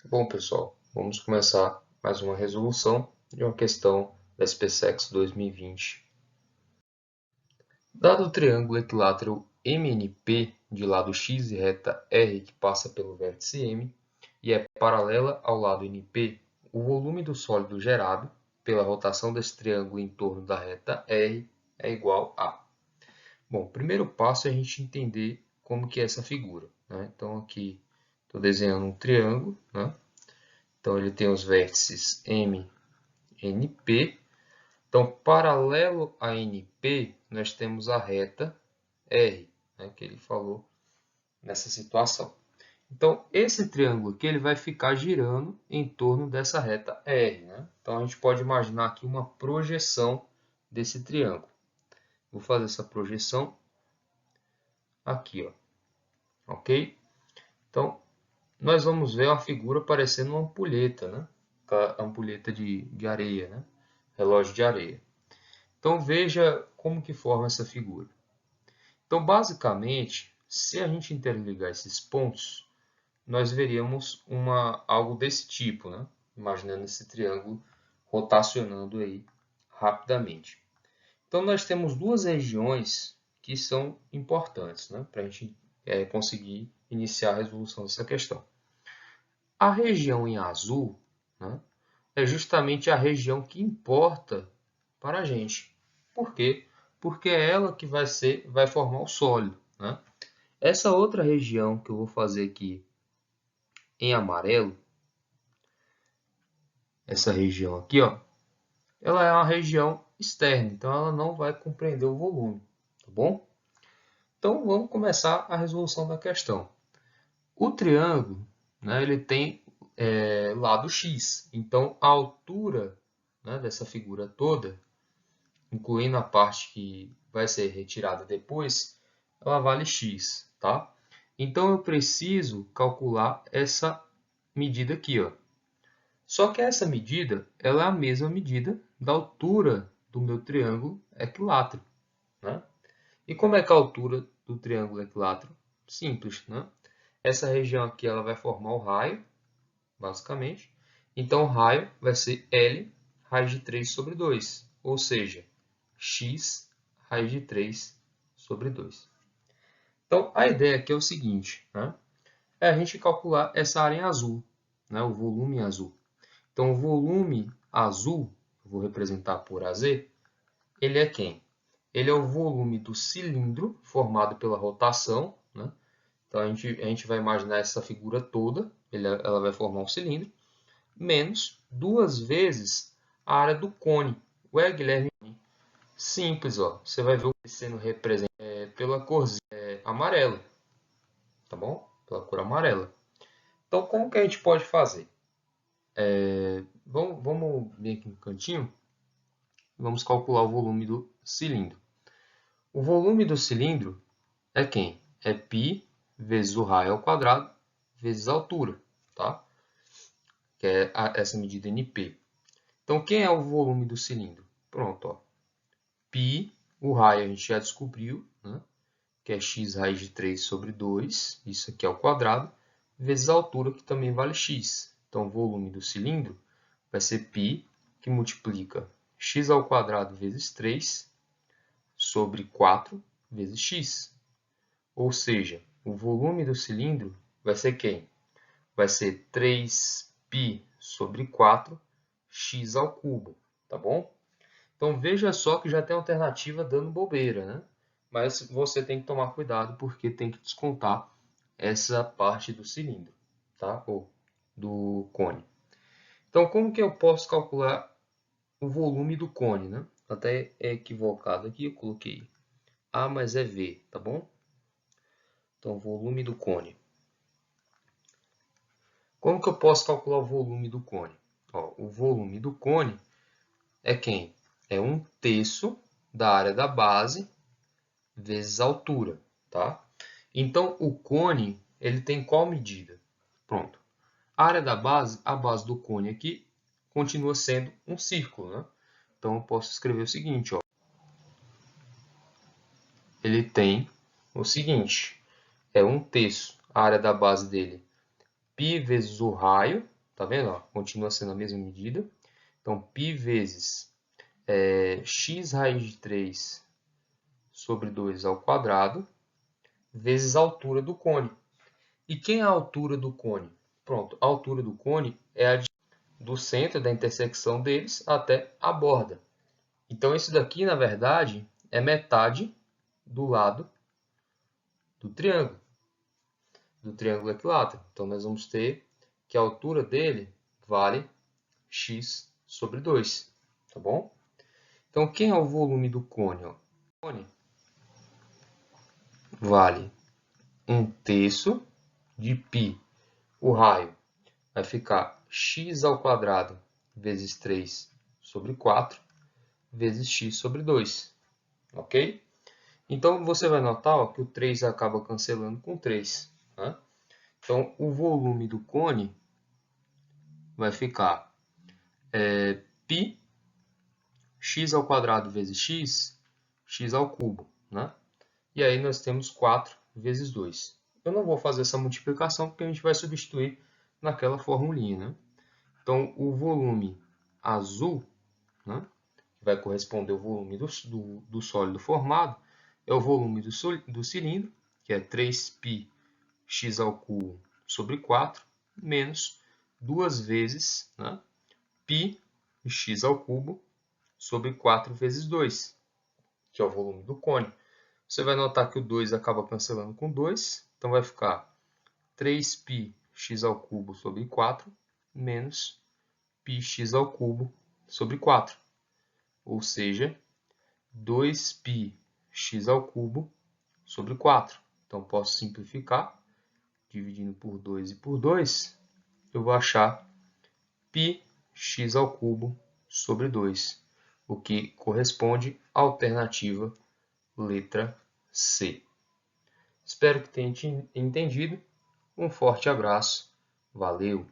Bom, pessoal, vamos começar mais uma resolução de uma questão da SPSEC 2020. Dado o triângulo equilátero MNP de lado x e reta R que passa pelo vértice M e é paralela ao lado NP, o volume do sólido gerado pela rotação desse triângulo em torno da reta R é igual a... Bom, o primeiro passo é a gente entender como que é essa figura, né? Então, aqui estou desenhando um triângulo, né? Então, ele tem os vértices M, NP. Então, paralelo a NP, nós temos a reta R, né, que ele falou nessa situação. Então, esse triângulo aqui ele vai ficar girando em torno dessa reta R. Né? Então, a gente pode imaginar aqui uma projeção desse triângulo. Vou fazer essa projeção aqui, ó, ok? Então, nós vamos ver uma figura parecendo uma ampulheta, né? A ampulheta de areia, né? Relógio de areia. Então, veja como que forma essa figura. Então, basicamente, se a gente interligar esses pontos, nós veríamos algo desse tipo, né? Imaginando esse triângulo rotacionando aí rapidamente. Então, nós temos duas regiões que são importantes, né? Para a gente conseguir iniciar a resolução dessa questão. A região em azul, né, é justamente a região que importa para a gente. Por quê? Porque é ela que vai formar o sólido. Né? Essa outra região que eu vou fazer aqui em amarelo, essa região aqui, ó, ela é uma região externa, então ela não vai compreender o volume, tá bom? Então vamos começar a resolução da questão. O triângulo, né, ele tem lado x, então a altura, né, dessa figura toda, incluindo a parte que vai ser retirada depois, ela vale x, tá? Então eu preciso calcular essa medida aqui, ó. Só que essa medida, ela é a mesma medida da altura do meu triângulo equilátero, né? E como é que é a altura do triângulo equilátero? Simples, né? Essa região aqui ela vai formar o raio, basicamente. Então, o raio vai ser L raiz de 3 sobre 2, ou seja, x raiz de 3 sobre 2. Então, a ideia aqui é o seguinte, né? É a gente calcular essa área em azul, né? O volume em azul. Então, o volume azul, eu vou representar por AZ, ele é quem? Ele é o volume do cilindro formado pela rotação, né? Então, a gente vai imaginar essa figura toda, ela vai formar um cilindro, menos duas vezes a área do cone. Ué, Guilherme, simples, ó. Você vai ver o sendo representado pela cor amarela, tá bom? Pela cor amarela. Então, como que a gente pode fazer? Vamos vir aqui no cantinho. Vamos calcular o volume do cilindro. O volume do cilindro é quem? É π vezes o raio ao quadrado vezes a altura, tá? Que é essa medida NP. Então, quem é o volume do cilindro? Pronto, ó. Π, o raio a gente já descobriu, né? Que é x raiz de 3 sobre 2, isso aqui é o quadrado, vezes a altura, que também vale x. Então, o volume do cilindro vai ser π, que multiplica x ao quadrado vezes 3 sobre 4 vezes x. Ou seja, o volume do cilindro vai ser quem? Vai ser 3π sobre 4 x ao cubo, tá bom? Então veja só que já tem alternativa dando bobeira, né? Mas você tem que tomar cuidado porque tem que descontar essa parte do cilindro, tá? Ou do cone. Então como que eu posso calcular o volume do cone, né? Até é equivocado aqui, eu coloquei A mais é V, tá bom? Então volume do cone. Como que eu posso calcular o volume do cone? Ó, o volume do cone é quem? É 1/3 da área da base vezes a altura, tá? Então, o cone, ele tem qual medida? Pronto. A área da base, a base do cone aqui, continua sendo um círculo, né? Então, eu posso escrever o seguinte, ó. Ele tem o seguinte, é 1/3 a área da base dele, π vezes o raio, Tá vendo? Ó, continua sendo a mesma medida. Então, π vezes x raiz de 3 sobre 2 ao quadrado, vezes a altura do cone. E quem é a altura do cone? Pronto, a altura do cone é a do centro da intersecção deles até a borda. Então, isso daqui, na verdade, é metade do lado do triângulo equilátero. Então, nós vamos ter que a altura dele vale x sobre 2, tá bom? Então, quem é o volume do cone? O cone vale 1/3 de π. O raio vai ficar x ao quadrado vezes 3 sobre 4 vezes x sobre 2, ok? Então, você vai notar ó, que o 3 acaba cancelando com 3. Né? Então, o volume do cone vai ficar π x ao quadrado vezes x ao cubo. Né? E aí nós temos 4 vezes 2. Eu não vou fazer essa multiplicação porque a gente vai substituir naquela formulinha. Né? Então, o volume azul, né, que vai corresponder ao volume do sólido formado, é o volume do cilindro, que é 3π x ao cubo sobre 4, menos 2 vezes, né, π x ao cubo sobre 4 vezes 2, que é o volume do cone. Você vai notar que o 2 acaba cancelando com 2, então vai ficar 3π x ao cubo sobre 4 menos πx ao cubo sobre 4, ou seja, 2π x ao cubo sobre 4. Então, posso simplificar, dividindo por 2 e por 2, eu vou achar πx ao cubo sobre 2, o que corresponde à alternativa letra C. Espero que tenha entendido. Um forte abraço. Valeu!